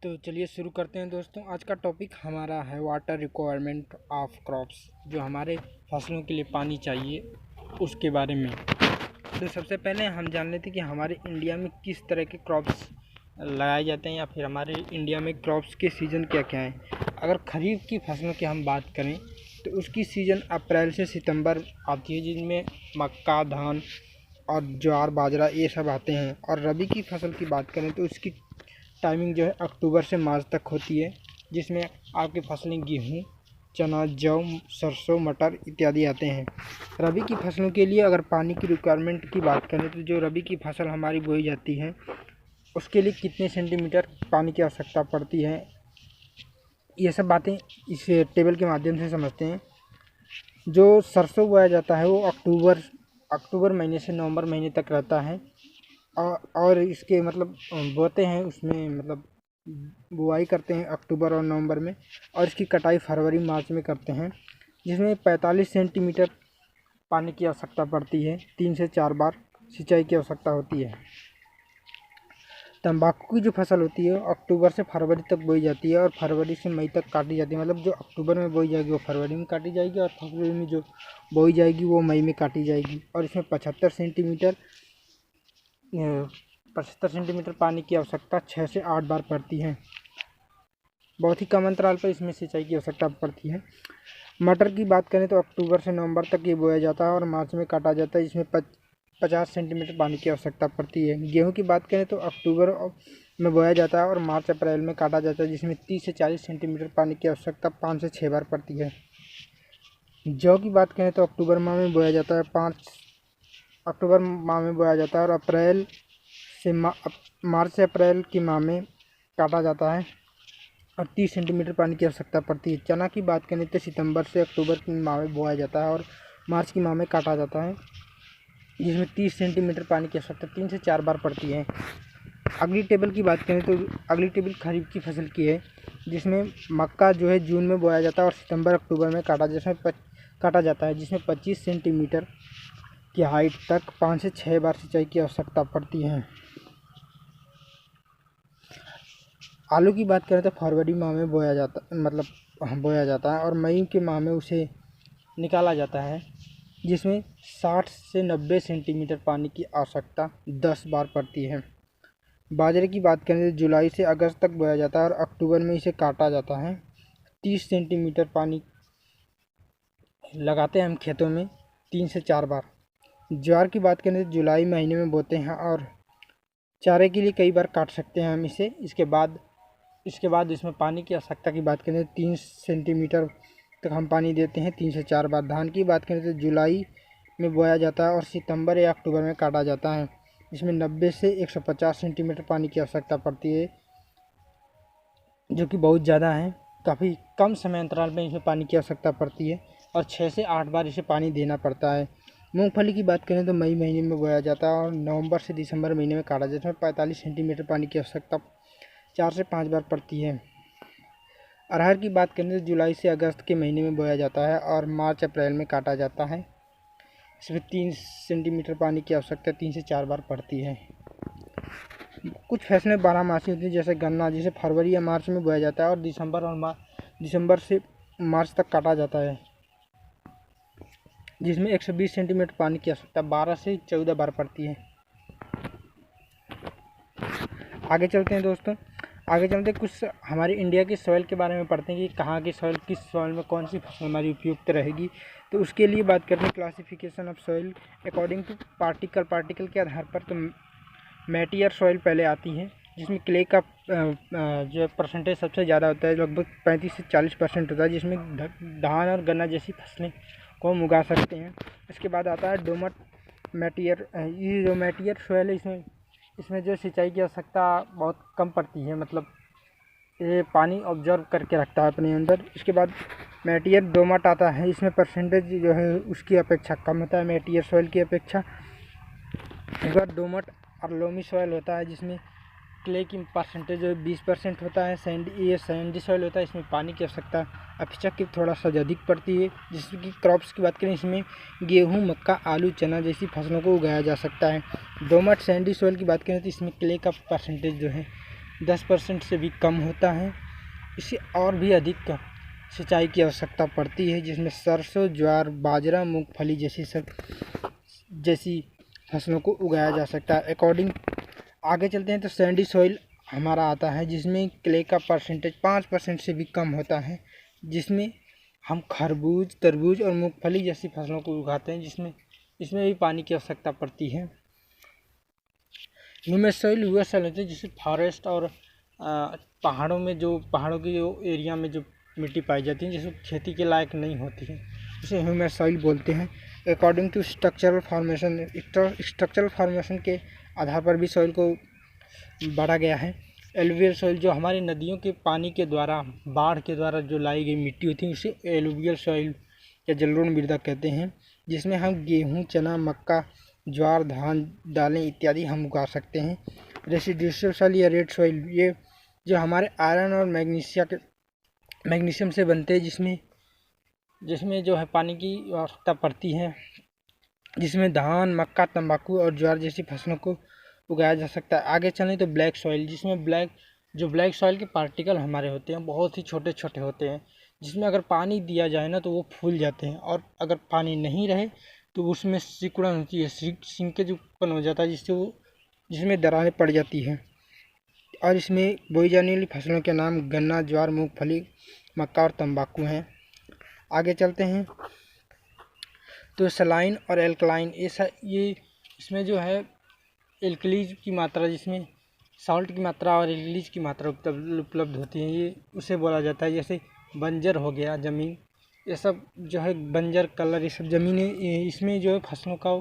तो चलिए शुरू करते हैं दोस्तों। आज का टॉपिक हमारा है वाटर रिक्वायरमेंट ऑफ क्रॉप्स, जो हमारे फसलों के लिए पानी चाहिए उसके बारे में। तो सबसे पहले हम जान लेते हैं कि हमारे इंडिया में किस तरह के क्रॉप्स लगाए जाते हैं या फिर हमारे इंडिया में क्रॉप्स के सीज़न क्या क्या हैं। अगर खरीफ की फसलों की हम बात करें तो उसकी सीज़न अप्रैल से सितंबर आती है, जिनमें मक्का, धान और ज्वार, बाजरा ये सब आते हैं। और रबी की फसल की बात करें तो उसकी टाइमिंग जो है अक्टूबर से मार्च तक होती है, जिसमें आपकी फसलें गेहूँ, चना, जौ, सरसों, मटर इत्यादि आते हैं। रबी की फसलों के लिए अगर पानी की रिक्वायरमेंट की बात करें तो जो रबी की फसल हमारी बोई जाती है उसके लिए कितने सेंटीमीटर पानी की आवश्यकता पड़ती है, ये सब बातें इस टेबल के माध्यम से समझते हैं। जो सरसों बोया जाता है वो अक्टूबर महीने से नवंबर महीने तक रहता है और इसके मतलब बोते हैं, उसमें मतलब बुआई करते हैं अक्टूबर और नवंबर में, और इसकी कटाई फरवरी मार्च में करते हैं, जिसमें 45 सेंटीमीटर पानी की आवश्यकता पड़ती है। 3 से 4 बार सिंचाई की आवश्यकता होती है। तंबाकू की जो फसल होती है अक्टूबर से फरवरी तक बोई जाती है और फरवरी से मई तक काटी जाती है। मतलब जो अक्टूबर में बोई जाएगी वो फरवरी में काटी जाएगी और फरवरी में जो बोई जाएगी वो मई में काटी जाएगी। और इसमें 75 सेंटीमीटर पानी की आवश्यकता 6 से 8 बार पड़ती है। बहुत ही कम अंतराल पर इसमें सिंचाई की आवश्यकता पड़ती है। मटर की बात करें तो अक्टूबर से नवंबर तक ये बोया जाता है और मार्च में काटा जाता है, जिसमें 50 सेंटीमीटर पानी की आवश्यकता पड़ती है। गेहूं की बात करें तो अक्टूबर में बोया जाता है और मार्च अप्रैल में काटा जाता है, जिसमें 30 से 40 सेंटीमीटर पानी की आवश्यकता 5 से 6 बार पड़ती है। जौ की बात करें तो अक्टूबर माह में बोया जाता है, अक्टूबर माह में बोया जाता है और मार्च से अप्रैल की माह में काटा जाता है और 30 सेंटीमीटर पानी की आवश्यकता पड़ती है। चना की बात करें तो सितंबर से अक्टूबर की माह में बोया जाता है और मार्च की माह में काटा जाता है, जिसमें 30 सेंटीमीटर पानी की आवश्यकता 3 से 4 बार पड़ती है। अगली टेबल की बात करें तो अगली टेबल खरीफ की फसल की है, जिसमें मक्का जो है जून में बोया जाता है और सितंबर अक्टूबर में काटा जाता है, जिसमें 25 सेंटीमीटर की हाइट तक 5 से 6 बार सिंचाई की आवश्यकता पड़ती है। आलू की बात करें तो फरवरी माह में बोया जाता है और मई के माह में उसे निकाला जाता है, जिसमें 60 से 90 सेंटीमीटर पानी की आवश्यकता 10 बार पड़ती है। बाजरे की बात करें तो जुलाई से अगस्त तक बोया जाता है और अक्टूबर में इसे काटा जाता है। 30 सेंटीमीटर पानी लगाते हैं हम खेतों में 3 से 4 बार। ज्वार की बात करें तो जुलाई महीने में बोते हैं और चारे के लिए कई बार काट सकते हैं हम इसे। इसके बाद इसमें पानी की आवश्यकता की बात करें तो 3 सेंटीमीटर तक हम पानी देते हैं 3 से 4 बार। धान की बात करें तो जुलाई में बोया जाता है और सितंबर या अक्टूबर में काटा जाता है, जिसमें 90 से 150 सेंटीमीटर पानी की आवश्यकता पड़ती है, जो कि बहुत ज़्यादा है। काफ़ी कम समय अंतराल में इसमें पानी की आवश्यकता पड़ती है और 6 से 8 बार इसे पानी देना पड़ता है। मूंगफली की बात करें तो मई महीने में बोया जाता है और नवंबर से दिसंबर महीने में काटा जाता है। 45 सेंटीमीटर पानी की आवश्यकता 4 से 5 बार पड़ती है। अरहर की बात करें तो जुलाई से अगस्त के महीने में बोया जाता है और मार्च अप्रैल में काटा जाता है। इसमें 3 सेंटीमीटर पानी की आवश्यकता 3 से 4 बार पड़ती है। कुछ फसलें 12मासी होती हैं, जैसे गन्ना, जिसे फरवरी या मार्च में बोया जाता है और दिसंबर से मार्च तक काटा जाता है, जिसमें 120 सेंटीमीटर पानी की आवश्यकता 12 से 14 बार पड़ती है। आगे चलते हैं दोस्तों। कुछ हमारे इंडिया की सॉइल के बारे में पढ़ते हैं कि कहाँ की सॉइल, किस सॉइल में कौन सी फसल हमारी उपयुक्त रहेगी। तो उसके लिए बात करते हैं classification of soil according to particle के आधार पर। तो मैटियर सॉइल पहले आती है, जिसमें क्ले का जो परसेंटेज सबसे ज़्यादा होता है, लगभग 35 से 40% होता है, जिसमें धान और गन्ना जैसी फसलें को हम उगा सकते हैं। इसके बाद आता है डोमट मैटियर। ये जो मैटियर सॉइल है इसमें जो सिंचाई की आवश्यकता बहुत कम पड़ती है, मतलब ये पानी ऑब्जर्व करके रखता है अपने अंदर। इसके बाद मैटियर डोमट आता है, इसमें परसेंटेज जो है उसकी अपेक्षा कम होता है मैटियर सॉइल की अपेक्षा। एक बार डोमट और लोमी सॉइल होता है, जिसमें क्ले की परसेंटेज जो 20% होता है। सैंडी सॉइल होता है, इसमें पानी की आवश्यकता अपेक्षाकृत थोड़ा सा अधिक पड़ती है। जिसमें कि क्रॉप्स की बात करें, इसमें गेहूं, मक्का, आलू, चना जैसी फसलों को उगाया जा सकता है। दोमट सैंडी सॉइल की बात करें तो इसमें क्ले का परसेंटेज जो है 10% से भी कम होता है। इसे और भी अधिक सिंचाई की आवश्यकता पड़ती है, जिसमें सरसों, ज्वार, बाजरा, मूंगफली जैसी फसलों को उगाया जा सकता है। अकॉर्डिंग आगे चलते हैं तो सैंडी सॉइल हमारा आता है, जिसमें क्ले का परसेंटेज 5% से भी कम होता है, जिसमें हम खरबूज, तरबूज और मूंगफली जैसी फसलों को उगाते हैं, इसमें भी पानी की आवश्यकता पड़ती है। ह्यूमस सॉइल वह सॉइल होते हैं जिसमें फॉरेस्ट और पहाड़ों की जो एरिया में जो मिट्टी पाई जाती है, जिसमें खेती के लायक नहीं होती है, उसे ह्यूमस सॉइल बोलते हैं। अकॉर्डिंग टू स्ट्रक्चरल फॉर्मेशन के आधार पर भी सॉइल को बांटा गया है। एलुवियल सॉइल जो हमारी नदियों के पानी के द्वारा, बाढ़ के द्वारा जो लाई गई मिट्टी होती है, उसे एलुवियल सॉइल या जलोढ़ मृदा कहते हैं, जिसमें हम गेहूँ, चना, मक्का, ज्वार, धान, दालें इत्यादि हम उगा सकते हैं। रेसिडुअल सॉइल या रेड सॉइल, ये जो हमारे आयरन और मैग्नीशियम से बनते हैं, जिसमें जो है पानी की आवश्यकता पड़ती है, जिसमें धान, मक्का, तंबाकू और ज्वार जैसी फसलों को उगाया जा सकता है। आगे चलें तो ब्लैक सॉइल, जिसमें ब्लैक सॉइल के पार्टिकल हमारे होते हैं, बहुत ही छोटे छोटे होते हैं, जिसमें अगर पानी दिया जाए ना तो वो फूल जाते हैं, और अगर पानी नहीं रहे तो उसमें सिकुड़न होती है, सिंकेज उत्पन्न हो जाता है, जिसमें दरारें पड़ जाती हैं। और इसमें बोई जाने वाली फसलों के नाम गन्ना, ज्वार, मूंगफली, मक्का और तंबाकू हैं। आगे चलते हैं तो सलाइन और एल्कलाइन, ये इसमें जो है एल्कलीज की मात्रा, जिसमें सॉल्ट की मात्रा और एल्कलीज की मात्रा उपलब्ध होती है, ये उसे बोला जाता है। जैसे बंजर हो गया ज़मीन, ये सब जो है बंजर कलर, ये सब ज़मीनें, इसमें जो है फसलों का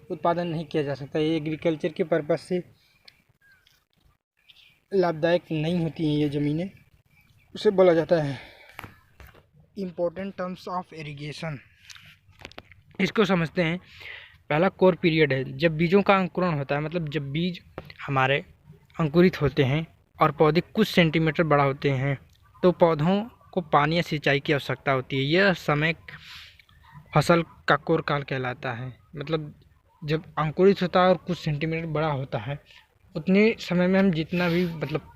उत्पादन नहीं किया जा सकता। ये एग्रीकल्चर के पर्पज़ से लाभदायक नहीं होती हैं ये ज़मीनें, उसे बोला जाता है। इम्पोर्टेंट टर्म्स ऑफ इरिगेशन, इसको समझते हैं। पहला कोर पीरियड है, जब बीजों का अंकुरण होता है, मतलब जब बीज हमारे अंकुरित होते हैं और पौधे कुछ सेंटीमीटर बड़ा होते हैं, तो पौधों को पानी या सिंचाई की आवश्यकता होती है। यह समय फसल का कोर काल कहलाता है। मतलब जब अंकुरित होता है और कुछ सेंटीमीटर बड़ा होता है, उतने समय में हम जितना भी मतलब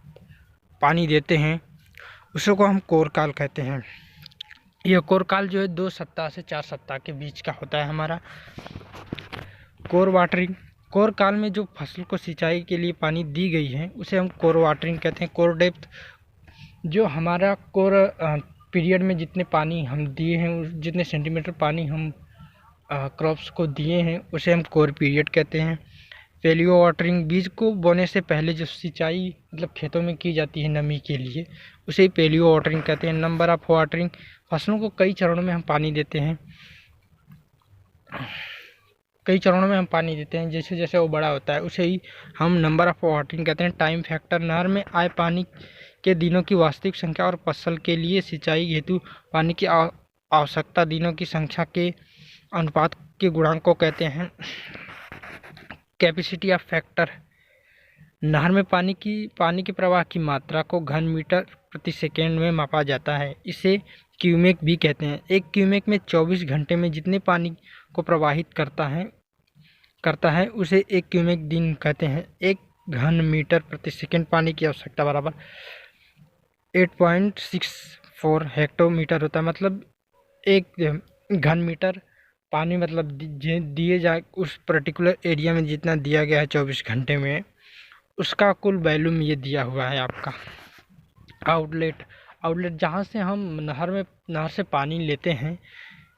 पानी देते हैं, उसी को हम कोर काल कहते हैं। यह कोर काल जो है 2 सप्ताह से 4 सप्ताह के बीच का होता है हमारा। कोर वाटरिंग, कोर काल में जो फसल को सिंचाई के लिए पानी दी गई है, उसे हम कोर वाटरिंग कहते हैं। कोर डेप्थ, जो हमारा कोर पीरियड में जितने पानी हम दिए हैं, जितने सेंटीमीटर पानी हम क्रॉप्स को दिए हैं, उसे हम कोर पीरियड कहते हैं। पेलियो वाटरिंग, बीज को बोने से पहले जो सिंचाई मतलब खेतों में की जाती है नमी के लिए, उसे पेलियो वाटरिंग कहते हैं। नंबर ऑफ वाटरिंग, फसलों को कई चरणों में हम पानी देते हैं, जैसे जैसे वो बड़ा होता है, उसे ही हम नंबर ऑफ वाटरिंग कहते हैं। टाइम फैक्टर, नहर में आए पानी के दिनों की वास्तविक संख्या और फसल के लिए सिंचाई हेतु पानी की आवश्यकता दिनों की संख्या के अनुपात के गुणांक को कहते हैं। कैपेसिटी ऑफ फैक्टर, नहर में पानी के प्रवाह की मात्रा को घन मीटर प्रति सेकेंड में मापा जाता है, इसे क्यूमेक भी कहते हैं। एक क्यूमेक में 24 घंटे में जितने पानी को प्रवाहित करता है उसे एक क्यूमेक दिन कहते हैं। एक घन मीटर प्रति सेकेंड पानी की आवश्यकता बराबर 8.64 हेक्टोमीटर होता है। मतलब एक घन मीटर पानी मतलब दिए जाए उस पर्टिकुलर एरिया में जितना दिया गया है 24 घंटे में, उसका कुल वैल्यूम ये दिया हुआ है आपका। आउटलेट, जहाँ से हम नहर से पानी लेते हैं,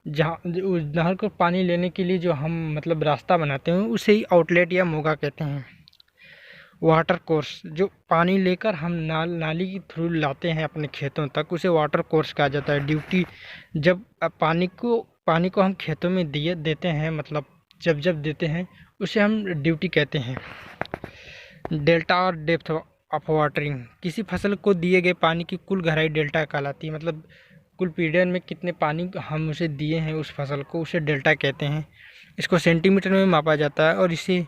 जहाँ उस नहर को पानी लेने के लिए जो हम मतलब रास्ता बनाते हैं, उसे ही आउटलेट या मोगा कहते हैं। वाटर कोर्स, जो पानी लेकर हम नाली के थ्रू लाते हैं अपने खेतों तक, उसे वाटर कोर्स कहा जाता है। ड्यूटी, जब पानी को हम खेतों में देते हैं, मतलब जब देते हैं, उसे हम ड्यूटी कहते हैं। डेल्टा और डेप्थ ऑफ वाटरिंग, किसी फसल को दिए गए पानी की कुल गहराई डेल्टा कहलाती है। मतलब कुल पीरियड में कितने पानी हम उसे दिए हैं उस फसल को, उसे डेल्टा कहते हैं। इसको सेंटीमीटर में मापा जाता है और इसे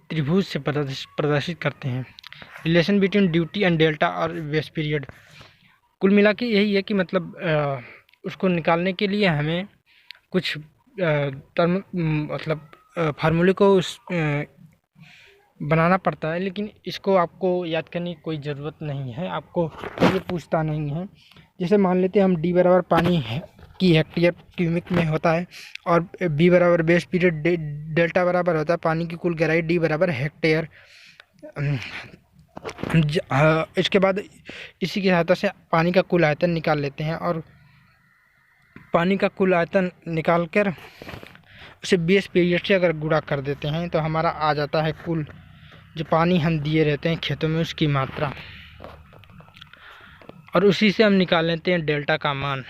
त्रिभुज से प्रदर्शित करते हैं। Relation between duty and delta और वेस्ट पीरियड, कुल मिला के यही है कि मतलब उसको निकालने के लिए हमें कुछ टर्म मतलब फार्मूले को बनाना पड़ता है, लेकिन इसको आपको याद करने की कोई ज़रूरत नहीं है, आपको ये पूछता नहीं है। जैसे मान लेते हैं हम डी बराबर पानी है की हेक्टेयर क्यूबिक में होता है, और बी बराबर बेस पीरियड, डेल्टा बराबर होता है पानी की कुल गहराई, डी बराबर हेक्टेयर। इसके बाद इसी की सहायता से पानी का कुल आयतन निकाल लेते हैं, और पानी का कुल आयतन निकाल कर उसे बेस पीरियड से अगर गुणा कर देते हैं तो हमारा आ जाता है कुल जो पानी हम दिए रहते हैं खेतों में उसकी मात्रा, और उसी से हम निकाल लेते हैं डेल्टा का मान।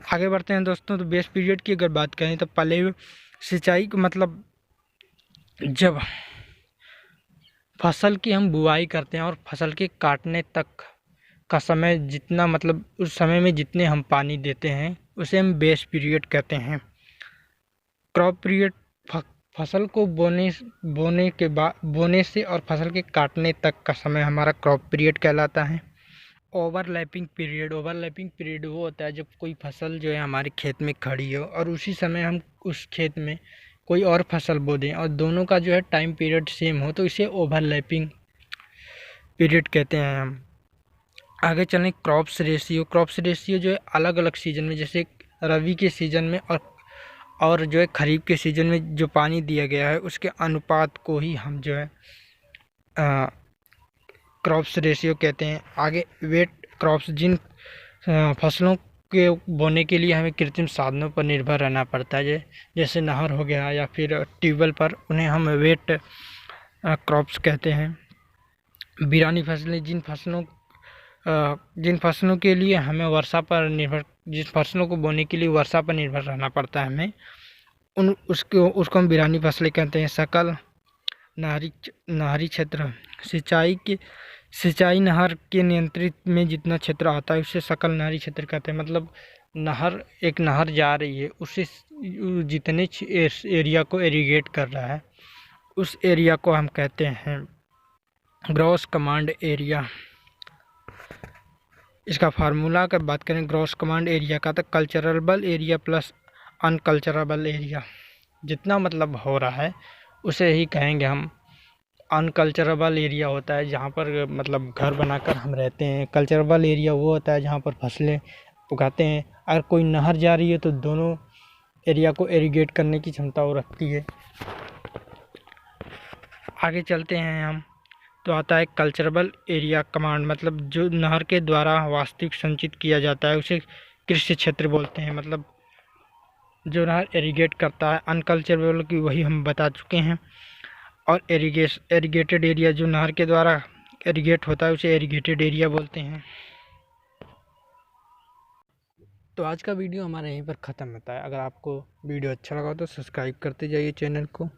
आगे बढ़ते हैं दोस्तों। तो बेस पीरियड की अगर बात करें तो पहले सिंचाई को मतलब जब फसल की हम बुआई करते हैं और फसल के काटने तक का समय जितना, मतलब उस समय में जितने हम पानी देते हैं उसे हम बेस पीरियड कहते हैं। क्रॉप पीरियड फसल को बोने के बाद, बोने से और फसल के काटने तक का समय हमारा क्रॉप पीरियड कहलाता है। ओवरलैपिंग पीरियड वो होता है जब कोई फसल जो है हमारे खेत में खड़ी हो और उसी समय हम उस खेत में कोई और फसल बो दें और दोनों का जो है टाइम पीरियड सेम हो, तो इसे ओवरलैपिंग पीरियड कहते हैं हम। आगे चलें क्रॉप्स रेशियो जो है अलग अलग सीजन में, जैसे रबी के सीज़न में और जो है खरीफ के सीज़न में जो पानी दिया गया है उसके अनुपात को ही हम जो है क्रॉप्स रेशियो कहते हैं। आगे वेट क्रॉप्स, जिन फसलों के बोने के लिए हमें कृत्रिम साधनों पर निर्भर रहना पड़ता है, जैसे नहर हो गया या फिर ट्यूबवेल पर, उन्हें हम वेट क्रॉप्स कहते हैं। बिरानी फसलें, जिन फसलों के लिए हमें वर्षा पर निर्भर, जिस फसलों को बोने के लिए वर्षा पर निर्भर रहना पड़ता है हमें, उसको हम बिरानी फसलें कहते हैं। सकल नहरी क्षेत्र, सिंचाई नहर के नियंत्रित में जितना क्षेत्र आता है उसे सकल नहरी क्षेत्र कहते हैं। मतलब एक नहर जा रही है, उसे जितने एरिया को इरिगेट कर रहा है उस एरिया को हम कहते हैं ग्रॉस कमांड एरिया। इसका फार्मूला अगर बात करें ग्रॉस कमांड एरिया का, तो कल्चरबल एरिया प्लस अनकल्चरबल एरिया, जितना मतलब हो रहा है उसे ही कहेंगे हम। अनकल्चरबल एरिया होता है जहाँ पर मतलब घर बनाकर हम रहते हैं, कल्चरबल एरिया वो होता है जहाँ पर फसलें उगाते हैं। अगर कोई नहर जा रही है तो दोनों एरिया को इरिगेट करने की क्षमता वो रखती है। आगे चलते हैं हम, तो आता है कल्चरबल एरिया कमांड, मतलब जो नहर के द्वारा वास्तविक संचित किया जाता है उसे कृषि क्षेत्र बोलते हैं, मतलब जो नहर इरिगेट करता है। अनकल्चरबल की वही हम बता चुके हैं। और इरिगेटेड एरिया, जो नहर के द्वारा इरिगेट होता है उसे इरिगेटेड एरिया बोलते हैं। तो आज का वीडियो हमारा यहीं पर ख़त्म होता है। अगर आपको वीडियो अच्छा लगा तो सब्सक्राइब करते जाइए चैनल को।